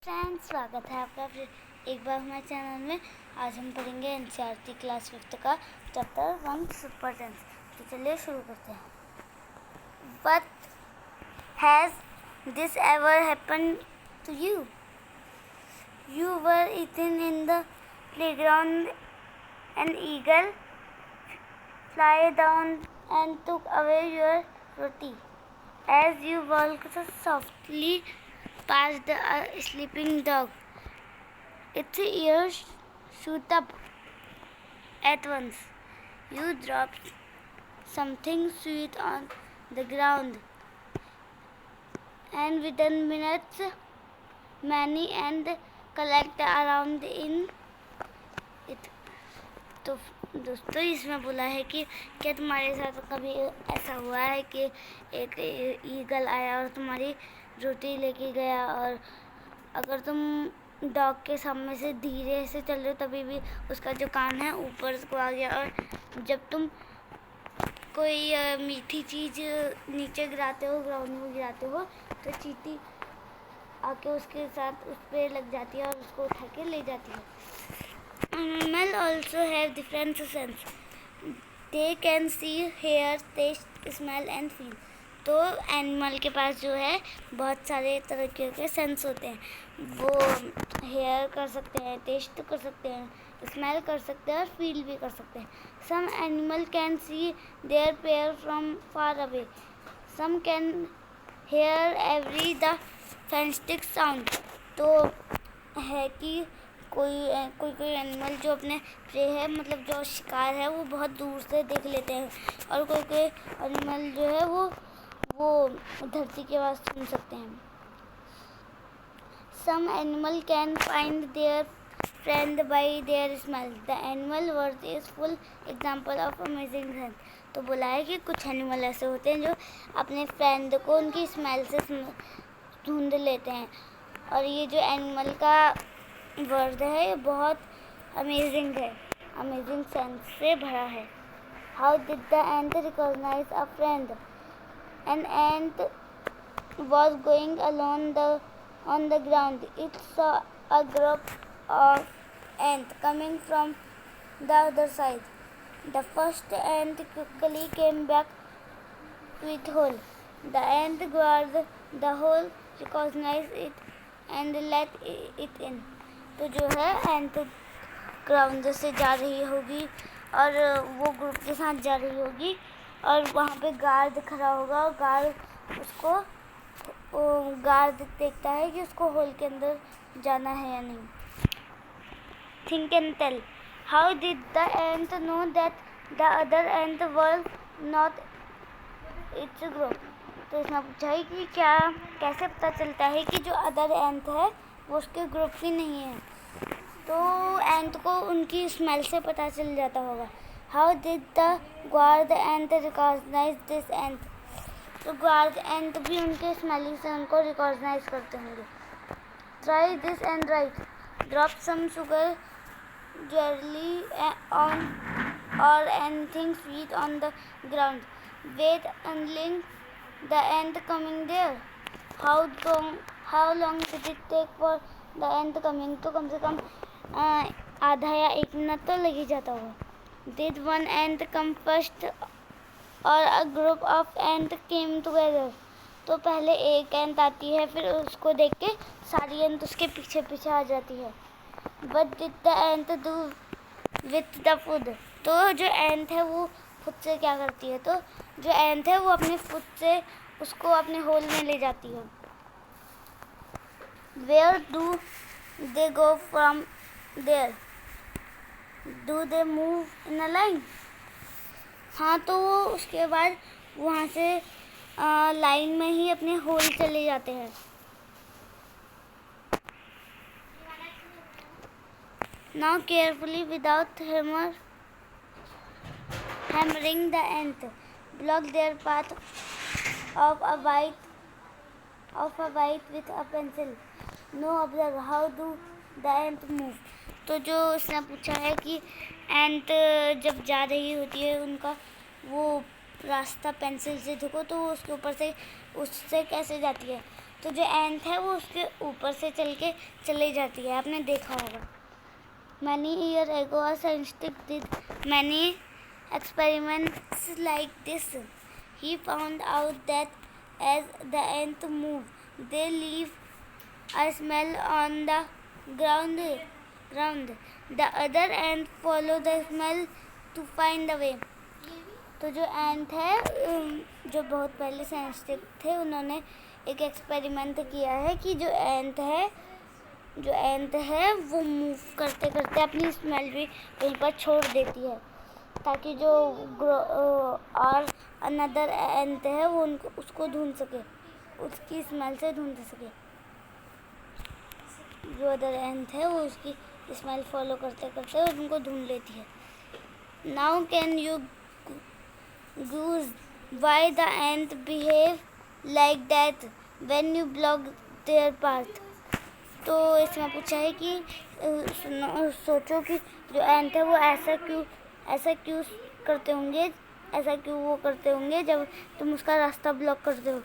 Friends, स्वागत है आपका फिर एक बार हमारे चैनल में। आज हम पढ़ेंगे एनसीईआरटी क्लास 5 का चैप्टर 1 सुपर टेंस। तो चलिए शुरू करते हैं। What has this ever happened to you? You were eaten in the playground. An eagle flew down and took away your roti. As you walked softly past a sleeping dog, its ears shoot up at once. You dropped something sweet on the ground, and within minutes, many and collect around in it. तो दोस्तों, इसमें बोला है कि क्या तुम्हारे साथ कभी ऐसा हुआ है कि एक ईगल आया और तुम्हारी रोटी लेके गया, और अगर तुम डॉग के सामने से धीरे से चल रहे हो तभी भी उसका जो कान है ऊपर को आ गया, और जब तुम कोई मीठी चीज़ नीचे गिराते हो, ग्राउंड में गिराते हो, तो चींटी आके उसके साथ उस पर लग जाती है और उसको उठा के ले जाती है। Animals also have different sense. They can see, hear, taste, smell and feel. तो एनिमल के पास जो है बहुत सारे तरह के सेंस होते हैं। वो हेयर कर सकते हैं, टेस्ट कर सकते हैं, स्मेल कर सकते हैं और फील भी कर सकते हैं। Some animal can see their prey from far away. Some can hear every the faintest sound. तो है कि कोई एनिमल जो अपने प्रे है, मतलब जो शिकार है, वो बहुत दूर से देख लेते हैं, और कोई एनिमल जो है वो धरती की आवाज़ सुन सकते हैं। Some animal can find their friend by their smell. The animal world is full example of amazing sense. तो बोला है कि कुछ एनिमल ऐसे होते हैं जो अपने फ्रेंड को उनकी स्मेल से ढूंढ लेते हैं, और ये जो एनिमल का वर्ड है ये बहुत अमेजिंग है, अमेजिंग सेंस से भरा है। How did the ant recognize a friend? An ant was going along on the ground. It saw a group of ants coming from the other side. The first ant quickly came back with hole. The ant guarded the hole, recognized it and let it in. तो जो है एंट ground से जा रही होगी और वो group के साथ जा रही होगी, और वहाँ पे गार्ड खड़ा होगा, और गार्ड देखता है कि उसको होल के अंदर जाना है या नहीं। Think and tell. How did the ant know that the other ant were not its group. तो इसमें पूछा है कि कैसे पता चलता है कि जो अदर एंट है वो उसके ग्रुप की नहीं है। तो एंट को उनकी स्मेल से पता चल जाता होगा। How did the guard ant recognize this ant. तो गार्ड एंट भी उनके स्मेलिंग से उनको रिकॉग्नाइज करते होंगे। Try this and write. Drop some sugar jelly on और anything sweet on the ground. Wait अनलिंग the ant coming there. How long did it take for the ant coming. तो कम से कम आधा या 1 मिनट तो लग ही जाता होगा। Did one ant come first और a group of ant came together. तो पहले एक एंट आती है, फिर उसको देख के सारी एंट उसके पीछे पीछे आ जाती है। But did the ant do with the food. तो जो एंट है वो खुद से क्या करती है, तो जो एंट है वो अपने फुट से उसको अपने होल में ले जाती है। Where do they go from there? Do they move in a line? हाँ, तो वो उसके बाद वहाँ से लाइन में ही अपने होल चले जाते हैं। Now carefully, without hammering the ant, block their path of a bite with a pencil. No observe how do the ant move. तो जो उसने पूछा है कि एंट जब जा रही होती है उनका वो रास्ता पेंसिल से देखो, तो उसके ऊपर से उससे कैसे जाती है। तो जो एंट है वो उसके ऊपर से चल के चली जाती है, आपने देखा होगा। Many years ago, a scientist did many experiments like this. He found out that as the ants move, they leave a smell on the ground. The other ants follow the smell to find the way. तो जो एंट है, जो बहुत पहले scientist थे, उन्होंने एक experiment किया है कि जो एंट है वो मूव करते करते अपनी स्मेल भी कहीं पर छोड़ देती है, ताकि जो और अनदर एंट है वो उसको ढूंढ सके, उसकी स्मेल से ढूंढ सके। जो अदर एंट है वो उसकी स्मेल फॉलो करते करते उनको ढूंढ लेती है। Now can you goose why the ant behave like that when you block there path. तो इसमें पूछा है कि सोचो कि जो एंट है वो ऐसा क्यों करते होंगे, ऐसा क्यों वो करते होंगे जब तुम उसका रास्ता ब्लॉक करते हो।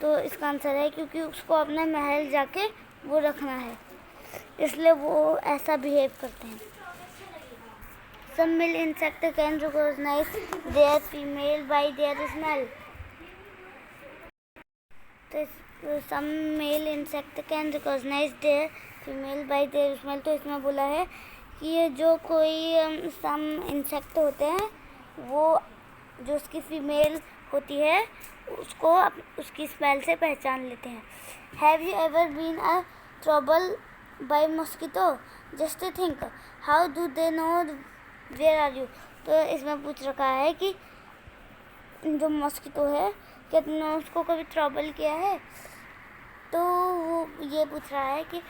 तो इसका आंसर है क्योंकि उसको अपना महल जाके वो रखना है, इसलिए वो ऐसा बिहेव करते हैं। Some male insect can recognize their female by their smell. तो some male insect can recognize their female by their smell। तो इसमें बोला है कि ये जो कोई some insect होते हैं, वो जो उसकी फीमेल होती है उसको उसकी स्मेल से पहचान लेते हैं। Have you ever been a trouble by mosquito? Just think, how do they know where are you? तो इसमें पूछ रखा है कि जो मॉस्किटो है, क्या तुमने उसको कभी ट्रबल किया है। तो वो ये पूछ रहा है कि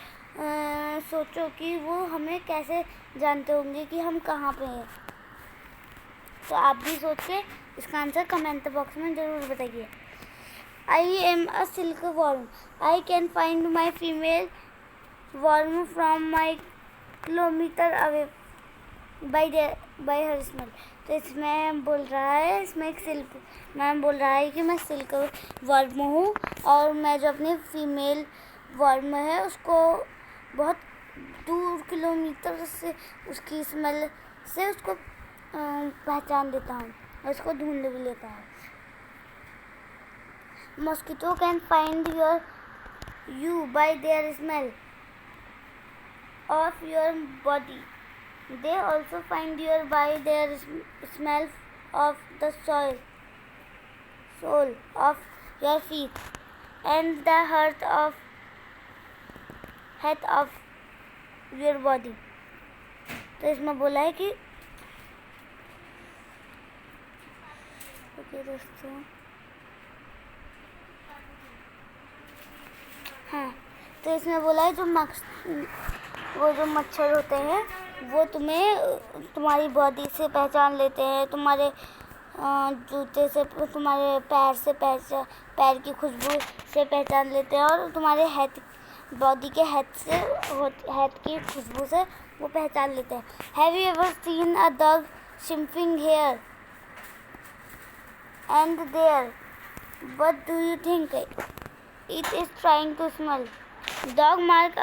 सोचो कि वो हमें कैसे जानते होंगे कि हम कहाँ पे हैं। तो आप भी सोच के इसका आंसर कमेंट बॉक्स में ज़रूर बताइए। I am a silk worm, I can find my female worm from my kilometre away by her smell. तो इसमें बोल रहा है, इसमें एक सिल्क मैम बोल रहा है कि मैं सिल्क वर्म हूँ और मैं जो अपनी फीमेल वर्म है उसको बहुत दूर किलोमीटर से उसकी स्मेल से उसको पहचान देता हूँ और उसको ढूंढ भी लेता है। Mosquito can find you bye their smell of your body. They also find you by their smell of the soil of your feet and the heart of your body। तो इसमें बोला है कि ओके दोस्तों, हाँ, तो इसमें बोला है वो जो मच्छर होते हैं वो तुम्हारी बॉडी से पहचान लेते हैं, तुम्हारे जूते से, तुम्हारे पैर की खुशबू से पहचान लेते हैं और तुम्हारे बॉडी के हेड की खुशबू से वो पहचान लेते हैं। Have you ever seen a dog sniffing here and there, what do you think it is trying to smell? Dog mark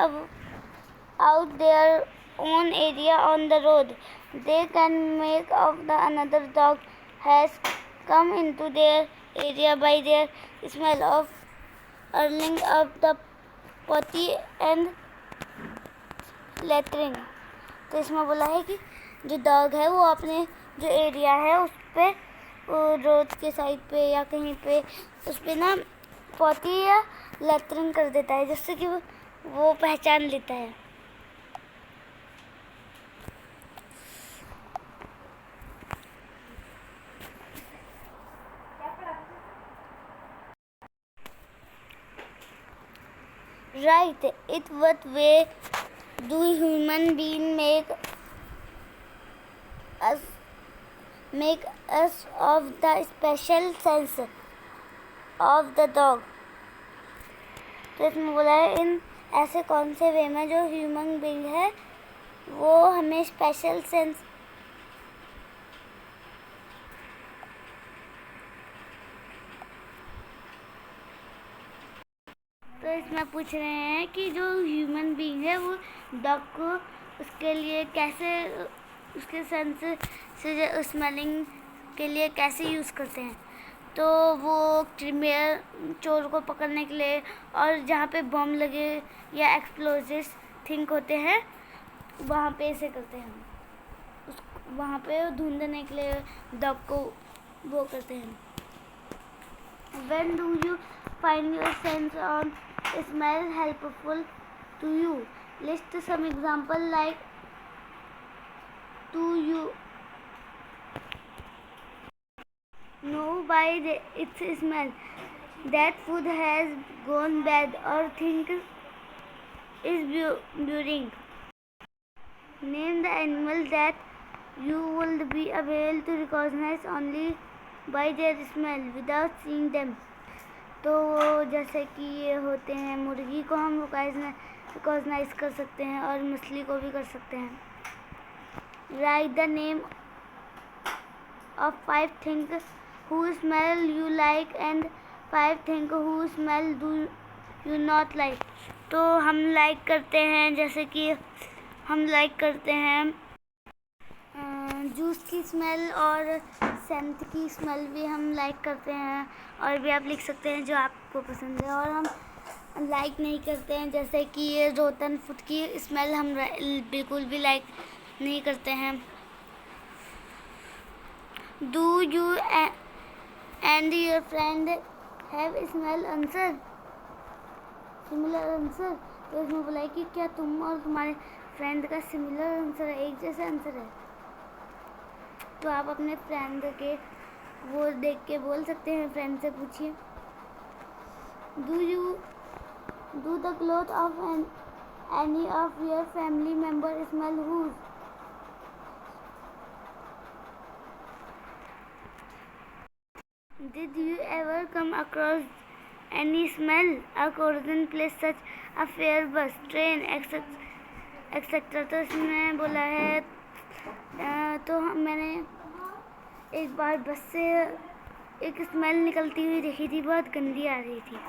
out their own area on the road. They can make out that another dog has come into their area by their smell of curling up the potty and latrine। तो इसमें बोला है कि जो dog है वो अपने जो एरिया है उस पे, रोड के साइड पे या कहीं पे उस पे ना पोती या लेट्रिन कर देता है, जिससे कि वो पहचान लेता है। Right, in what way do human beings make us of the special sense of the dog? तो इसमें बोला है इन ऐसे कौन से वे में जो ह्यूमन बीइंग है वो हमें स्पेशल सेंस तो पूछ रहे हैं कि जो ह्यूमन बीइंग है वो डॉग को उसके लिए कैसे, उसके सेंस से स्मेलिंग के लिए कैसे यूज़ करते हैं। तो वो क्रिमिनल चोर को पकड़ने के लिए और जहाँ पे बम लगे या एक्सप्लोजिव थिंक होते हैं वहाँ पे ऐसे करते हैं। उस वहाँ पे ढूंढने के लिए डॉग को वो करते हैं। When do you find your sense on smell helpful to you? List some example like do you know by its smell that food has gone bad or think is boring? Name the animal that you will be able to recognize only by their smell without seeing them. तो जैसे कि ये होते हैं, मुर्गी को हम recognise कर सकते हैं और मछली को भी कर सकते हैं। Right the name of 5 things who smell you like and 5 things who smell do you not like. तो हम लाइक करते हैं, जैसे कि हम लाइक करते हैं जूस की स्मेल और सेंट की स्मेल भी हम लाइक करते हैं। और भी आप लिख सकते हैं जो आपको पसंद है। और हम लाइक नहीं करते हैं, जैसे कि ये रोटन फूड की स्मेल हम बिल्कुल भी लाइक नहीं करते हैं। Do you and your friend have smell answer similar answer. तो इसमें बोला है कि क्या तुम और तुम्हारे फ्रेंड का सिमिलर आंसर है, एक जैसा आंसर है। तो आप अपने फ्रेंड के वो देख के बोल सकते हैं, फ्रेंड से पूछिए। Do the cloth of any of your family member smell whose. Did you ever come across any smell according place such a fair bus train etcetera. तो इसमें बोला है तो मैंने एक बार बस से एक स्मेल निकलती हुई देखी थी, बहुत गंदी आ रही थी।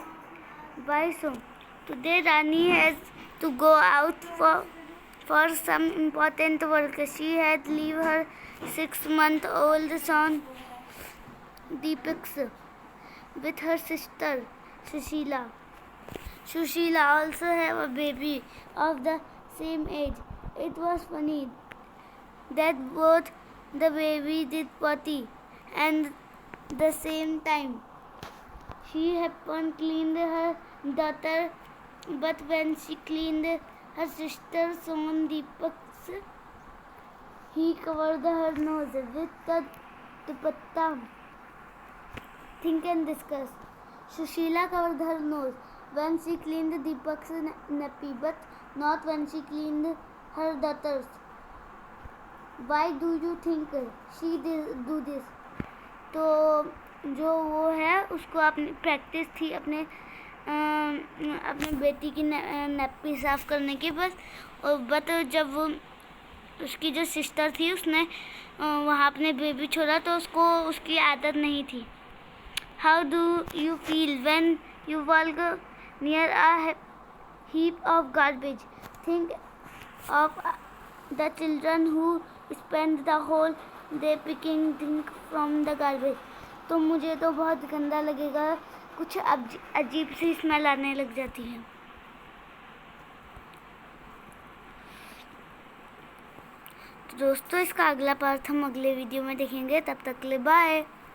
Why so? Today Rani has to go out for some important work. She had leave her 6-month-old son Deepak with her sister Sushila. Sushila also have a baby of the same age. It was funny that both the baby did potty and the same time. She happened cleaned her daughter, but when she cleaned her sister's son Deepak's, he covered her nose with the dupatta. Think and discuss. Sushila covered her nose when she cleaned Deepak's nappy, but not when she cleaned her daughter's. Why do you think she do this? तो जो वो है उसको अपनी practice थी अपने बेटी की नैप्पी साफ़ करने की बस। बट जब वो उसकी जो सिस्टर थी उसने वहाँ अपने बेबी छोड़ा तो उसको उसकी आदत नहीं थी। How do you feel when you walk near a heap of garbage? Think of the children who spend the whole day picking things from the garbage. तो मुझे तो बहुत गंदा लगेगा, कुछ अजीब सी स्मेल आने लग जाती है। तो दोस्तों इसका अगला पार्ट हम अगले वीडियो में देखेंगे। तब तक के लिए बाय।